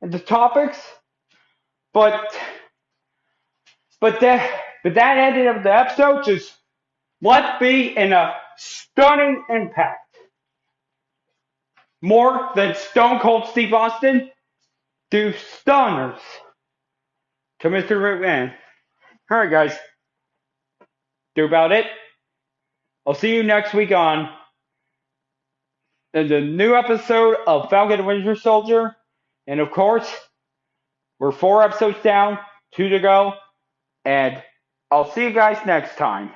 and the topics. But that ending of the episode just left me in a stunning impact. More than Stone Cold Steve Austin do stunners to Mr. McMahon. Alright, guys. Do about it. I'll see you next week on the new episode of Falcon and Winter Soldier. And of course, we're 4 episodes down, 2 to go. And I'll see you guys next time.